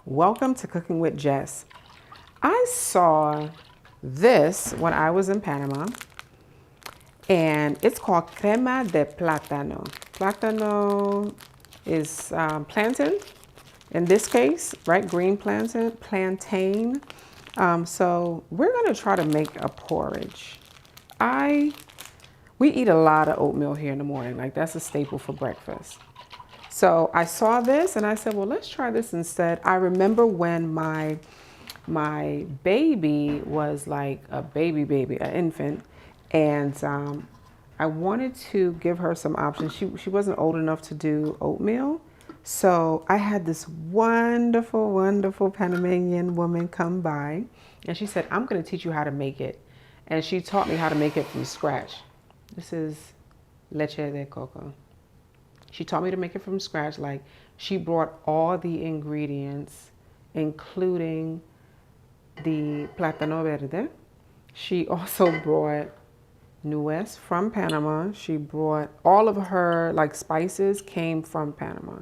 Welcome to Cooking with Jess. I saw this when I was in Panama, and it's called Crema de platano. Platano is plantain in this case, right? Green plantain. So we're gonna try to make a porridge. We eat a lot of oatmeal here in the morning. Like that's a staple for breakfast. So I saw this and I said, well, let's try this instead. I remember when my baby was like a baby, an infant, and I wanted to give her some options. She wasn't old enough to do oatmeal. So I had this wonderful, wonderful Panamanian woman come by and she said, I'm going to teach you how to make it. And she taught me how to make it from scratch. This is leche de coco. She taught me to make it from scratch. Like she brought all the ingredients, including the plátano verde. She also brought nuez from Panama. She brought all of her like spices came from Panama.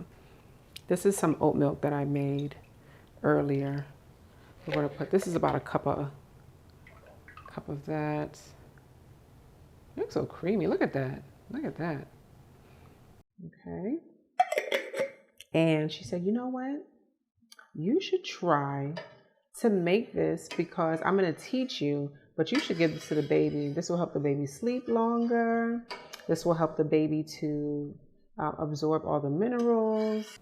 This is some oat milk that I made earlier. We're gonna put, this is about a cup of that. It looks so creamy. Look at that. Look at that. Okay. And she said, you know what? You should try to make this because I'm going to teach you, but you should give this to the baby. This will help the baby sleep longer. This will help the baby to absorb all the minerals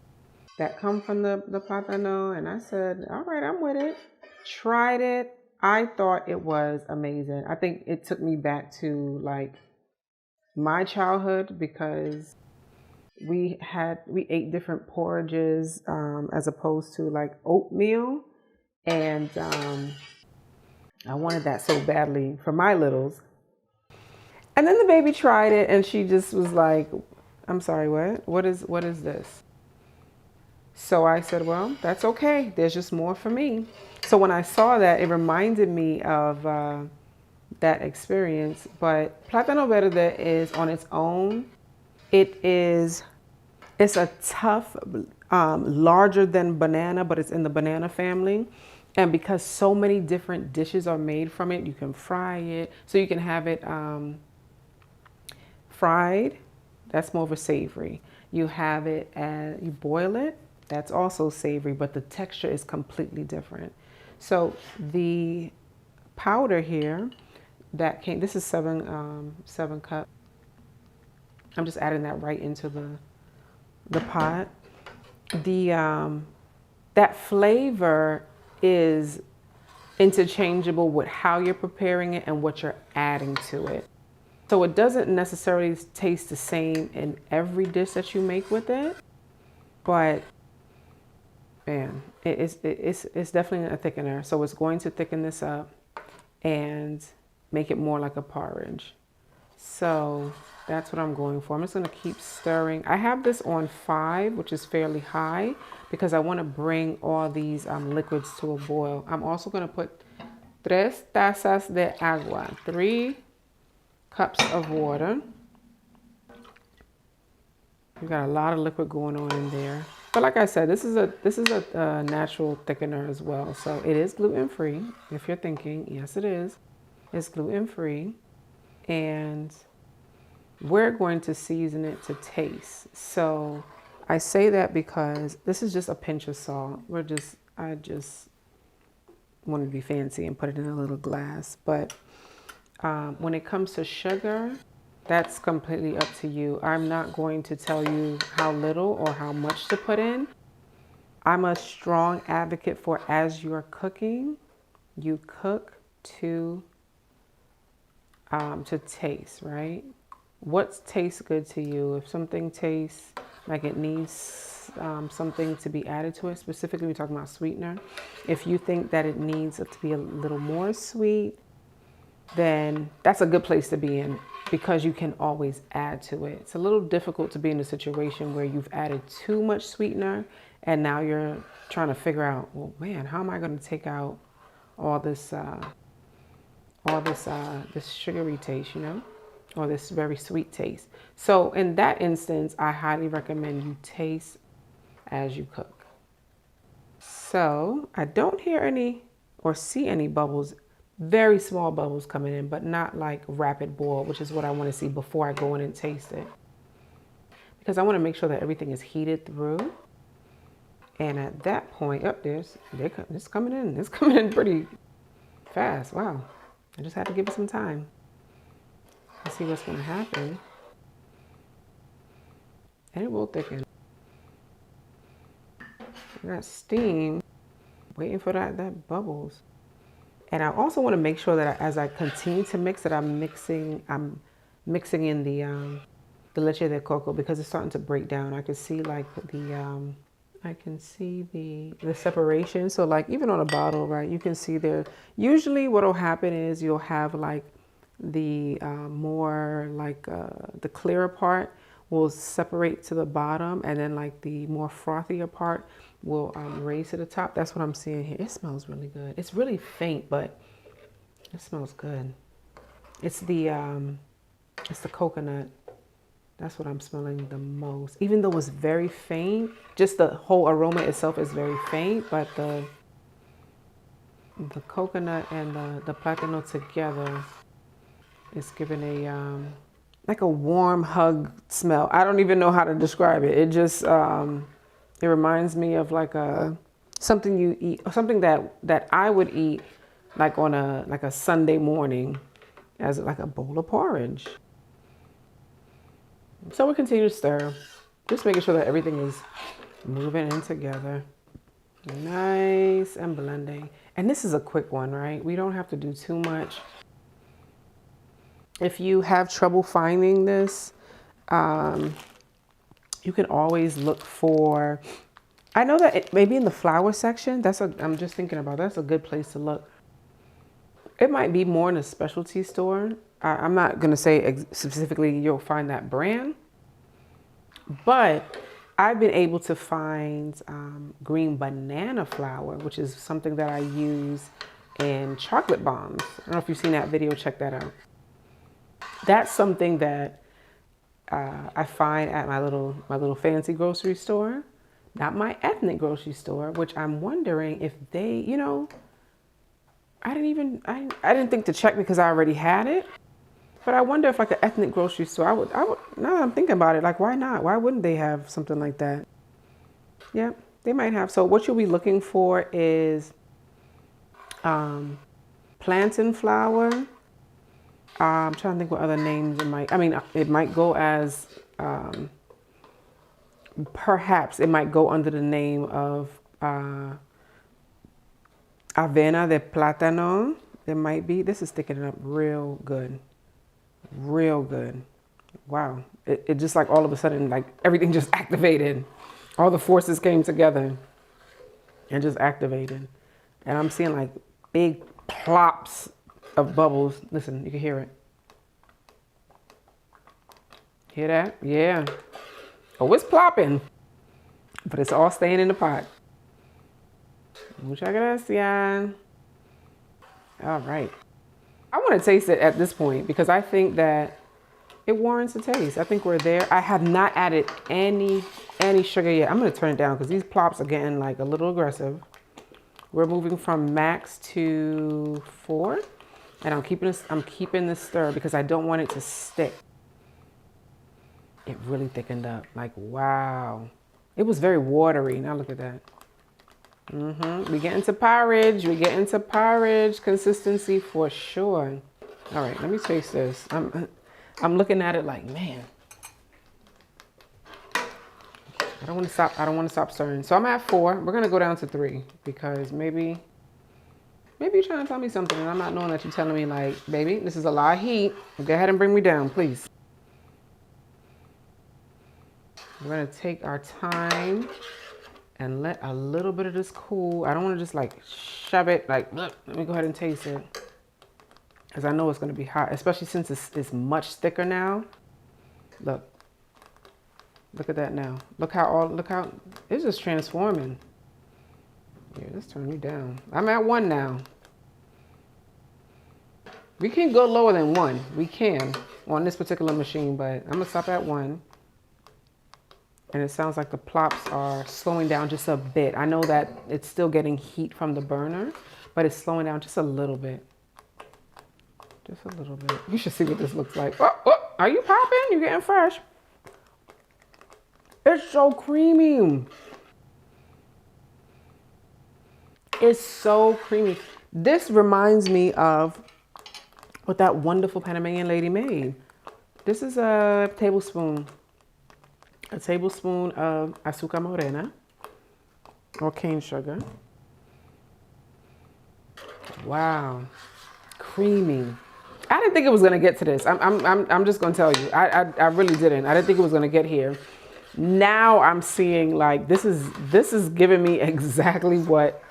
that come from the plátano. And I said, all right, I'm with it. Tried it. I thought it was amazing. I think it took me back to like my childhood because we ate different porridges as opposed to like oatmeal, and I wanted that so badly for my littles. And then the baby tried it and she just was like, I'm sorry, what is this? So I said, well, that's okay, there's just more for me. So when I saw that, it reminded me of that experience. But plátano verde is on its own. It's a tough, larger than banana, but it's in the banana family. And because so many different dishes are made from it, you can fry it. So you can have it fried. That's more of a savory. You have it and you boil it. That's also savory, but the texture is completely different. So the powder here that came, this is seven cup. I'm just adding that right into the pot. That flavor is interchangeable with how you're preparing it and what you're adding to it. So it doesn't necessarily taste the same in every dish that you make with it, but man, it's definitely a thickener. So it's going to thicken this up and make it more like a porridge. So that's what I'm going for. I'm just going to keep stirring. I have this on 5, which is fairly high, because I want to bring all these liquids to a boil. I'm also going to put 3 tazas de agua, 3 cups of water. We've got a lot of liquid going on in there. But like I said, this is a natural thickener as well. So it is gluten-free. If you're thinking, yes, it is. It's gluten-free. And we're going to season it to taste. So I say that because this is just a pinch of salt. I just wanted to be fancy and put it in a little glass. But when it comes to sugar, that's completely up to you. I'm not going to tell you how little or how much to put in. I'm a strong advocate for, as you're cooking, you cook to taste, right? What tastes good to you? If something tastes like it needs something to be added to it, specifically we're talking about sweetener. If you think that it needs it to be a little more sweet, then that's a good place to be in, because you can always add to it. It's a little difficult to be in a situation where you've added too much sweetener and now you're trying to figure out, well, man, how am I going to take out all this sugary taste, you know, or this very sweet taste. So in that instance, I highly recommend you taste as you cook. So I don't hear any or see any bubbles, very small bubbles coming in, but not like rapid boil, which is what I want to see before I go in and taste it. Because I want to make sure that everything is heated through. And at that point, it's coming in. It's coming in pretty fast. Wow. I just had to give it some time. Let's see what's going to happen. And it will thicken. I got steam, waiting for that bubbles. And I also want to make sure that as I continue to mix, that I'm mixing in the leche de coco, because it's starting to break down. I can see like the separation. So like even on a bottle, right, you can see there, usually what will happen is you'll have like the more like the clearer part will separate to the bottom, and then like the more frothier part will raise to the top. That's what I'm seeing here. It smells really good. It's really faint, but it smells good. It's the coconut. That's what I'm smelling the most. Even though it's very faint, just the whole aroma itself is very faint, but the coconut and the platano together is giving a like a warm hug smell. I don't even know how to describe it. It just it reminds me of like something you eat, or something that I would eat like on a Sunday morning as like a bowl of porridge. So we continue to stir, just making sure that everything is moving in together. Nice and blending. And this is a quick one, right? We don't have to do too much. If you have trouble finding this, you can always look for, I know that maybe in the flour section, I'm just thinking about, that's a good place to look. It might be more in a specialty store. I'm not going to say specifically you'll find that brand, but I've been able to find green banana flour, which is something that I use in chocolate bombs. I don't know if you've seen that video, check that out. That's something that I find at my little fancy grocery store, not my ethnic grocery store, which I'm wondering if they, you know, I didn't think to check because I already had it. But I wonder if like an ethnic grocery store, I would, now that I'm thinking about it, like why not? Why wouldn't they have something like that? Yeah, they might have. So what you'll be looking for is plantain flour. I'm trying to think what other names it might, it might go as, perhaps it might go under the name of avena de platano. There might be, this is thickening up real good. Real good. Wow. It just like all of a sudden, like everything just activated. All the forces came together and just activated. And I'm seeing like big plops of bubbles. Listen, you can hear it. Hear that? Yeah. Oh, it's plopping. But it's all staying in the pot. Muchas gracias. All right. I want to taste it at this point because I think that it warrants a taste. I think we're there. I have not added any sugar yet. I'm going to turn it down because these plops are getting like a little aggressive. We're moving from max to 4, and I'm keeping this stir because I don't want it to stick. It really thickened up. Like, wow. It was very watery. Now look at that. We get into porridge. We get into porridge consistency for sure. All right, let me taste this. I'm looking at it like, man. I don't want to stop stirring. So I'm at 4. We're gonna go down to 3 because maybe you're trying to tell me something and I'm not knowing that you're telling me like, baby, this is a lot of heat. Go ahead and bring me down, please. We're gonna take our time and let a little bit of this cool. I don't want to just like shove it like, let me go ahead and taste it. Because I know it's going to be hot, especially since it's much thicker now. Look at that now. Look how it's just transforming. Here, let's turn you down. I'm at 1 now. We can go lower than 1. We can on this particular machine, but I'm going to stop at 1. And it sounds like the plops are slowing down just a bit. I know that it's still getting heat from the burner, but it's slowing down just a little bit. Just a little bit. You should see what this looks like. Oh, oh, are you popping? You're getting fresh. It's so creamy. It's so creamy. This reminds me of what that wonderful Panamanian lady made. This is a tablespoon of azúcar morena or cane sugar. Wow, creamy. I didn't think it was gonna get to this. I'm just gonna tell you. I really didn't. I didn't think it was gonna get here. Now I'm seeing like this is giving me exactly what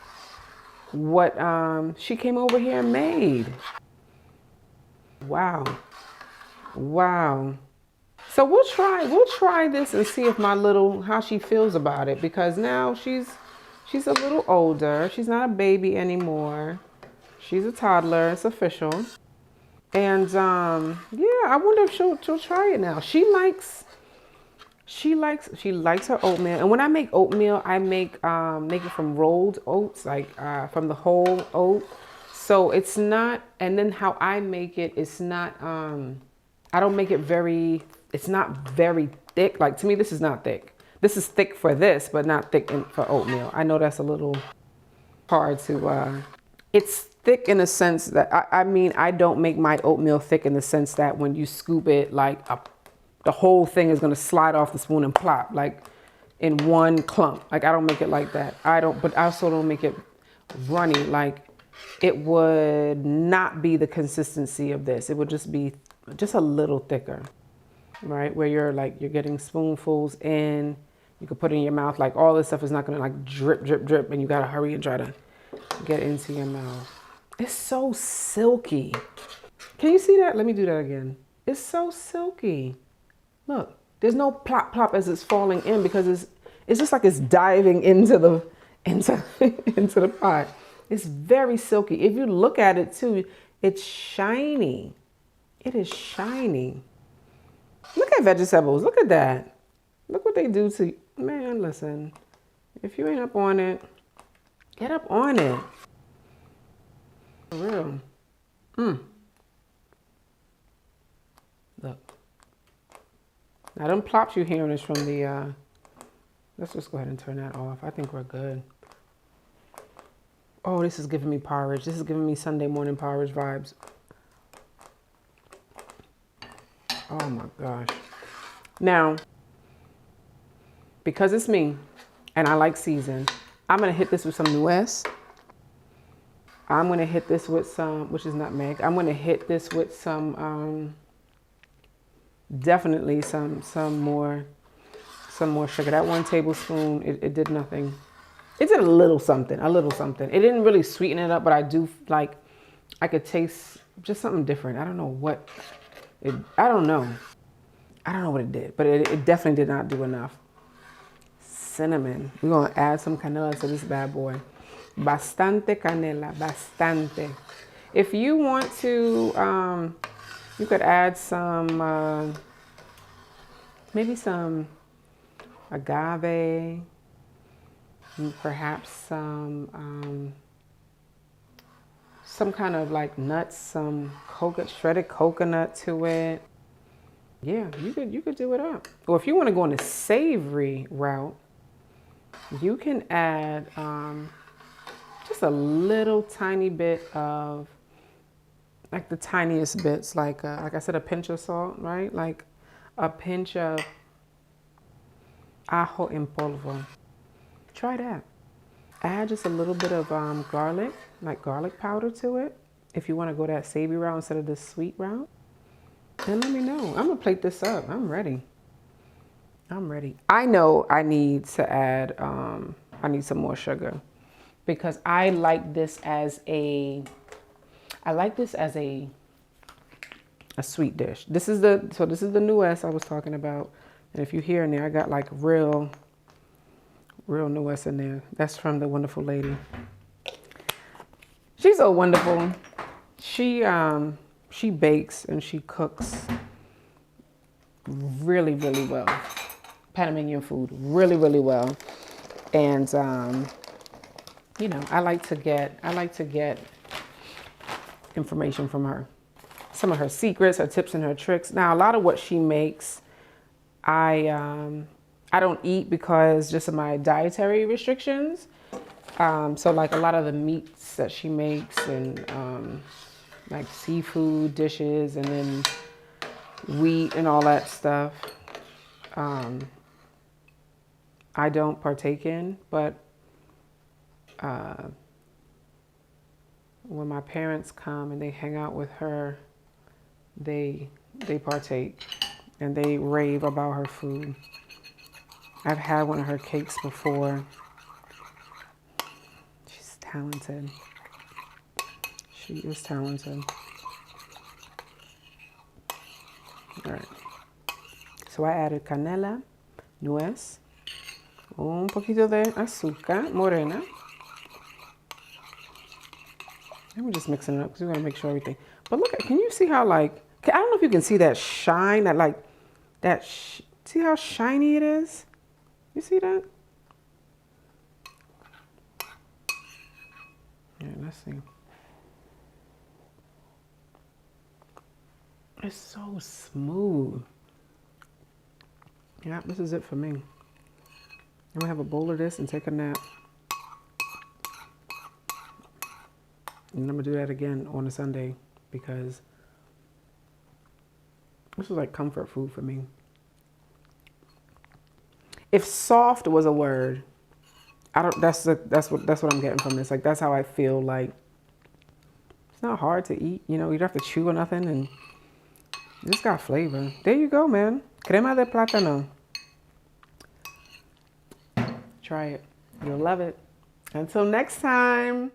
she came over here and made. Wow. Wow. So we'll try this and see if how she feels about it, because now she's a little older. She's not a baby anymore. She's a toddler. It's official. And yeah, I wonder if she'll try it now. She likes her oatmeal. And when I make oatmeal, I make it from rolled oats, like from the whole oat. So it's not, and then how I make it, it's not I don't make it it's not very thick. Like, to me, this is not thick. This is thick for this, but not thick for oatmeal. I know that's a little hard to, it's thick in a sense that, I mean, I don't make my oatmeal thick in the sense that when you scoop it, like the whole thing is going to slide off the spoon and plop, like in one clump. Like, I don't make it like that. But I also don't make it runny. Like, it would not be the consistency of this. It would just be just a little thicker, right? Where you're getting spoonfuls in, you could put it in your mouth. Like, all this stuff is not gonna like drip, drip, drip, and you gotta hurry and try to get it into your mouth. It's so silky. Can you see that? Let me do that again. It's so silky. Look, there's no plop plop as it's falling in, because it's just like it's diving into the into the pot. It's very silky. If you look at it too, it's shiny. It is shiny. Look at vegetables. Look at that. Look what they do to you. Man, listen. If you ain't up on it, get up on it. For real. Look. Now, them plops you hearing is from the, let's just go ahead and turn that off. I think we're good. Oh, this is giving me porridge. This is giving me Sunday morning porridge vibes. Oh my gosh. Now, because it's me and I like season, I'm going to hit this with some nuez. I'm going to hit this with some, which is nutmeg. I'm going to hit this with some, definitely some more sugar. That 1 tablespoon, it did nothing. It did a little something. It didn't really sweeten it up, but I do like, I could taste just something different. I don't know what I don't know what it did, but it definitely did not do enough. Cinnamon. We're going to add some canela to this bad boy. Bastante canela, bastante. If you want to, you could add some, maybe some agave, perhaps some kind of like nuts, some shredded coconut to it. Yeah, you could do it up. Or if you want to go on a savory route, you can add just a little tiny bit of, like the tiniest bits, like I said, a pinch of salt, right? Like a pinch of ajo en polvo. Try that. Add just a little bit of garlic, like garlic powder to it, if you want to go that savory route instead of the sweet route. And let me know. I'm going to plate this up. I'm ready. I know I need to add, I need some more sugar, because I like this as a sweet dish. This is the nuez I was talking about. And if you hear in there, I got like real nuez in there. That's from the wonderful lady. She's so wonderful. She bakes and she cooks really, really well. Panamanian food really, really well. And, you know, I like to get information from her. Some of her secrets, her tips and her tricks. Now, a lot of what she makes, I don't eat because just of my dietary restrictions. So like a lot of the meats that she makes and like seafood dishes and then wheat and all that stuff, I don't partake in, but when my parents come and they hang out with her, they partake and they rave about her food. I've had one of her cakes before. She's talented. She is talented. All right. So I added canela, nuez, un poquito de azúcar morena. And we're just mixing it up because we're gonna make sure everything. But look, can you see how like, I don't know if you can see that shine, that like, see how shiny it is? You see that? Yeah, let's see. It's so smooth. Yeah, this is it for me. I'm gonna have a bowl of this and take a nap. And I'm gonna do that again on a Sunday because this is like comfort food for me. If soft was a word, I don't. That's what I'm getting from this. Like that's how I feel. Like it's not hard to eat. You know, you don't have to chew or nothing, and it just got flavor. There you go, man. Crema de platano. Try it. You'll love it. Until next time.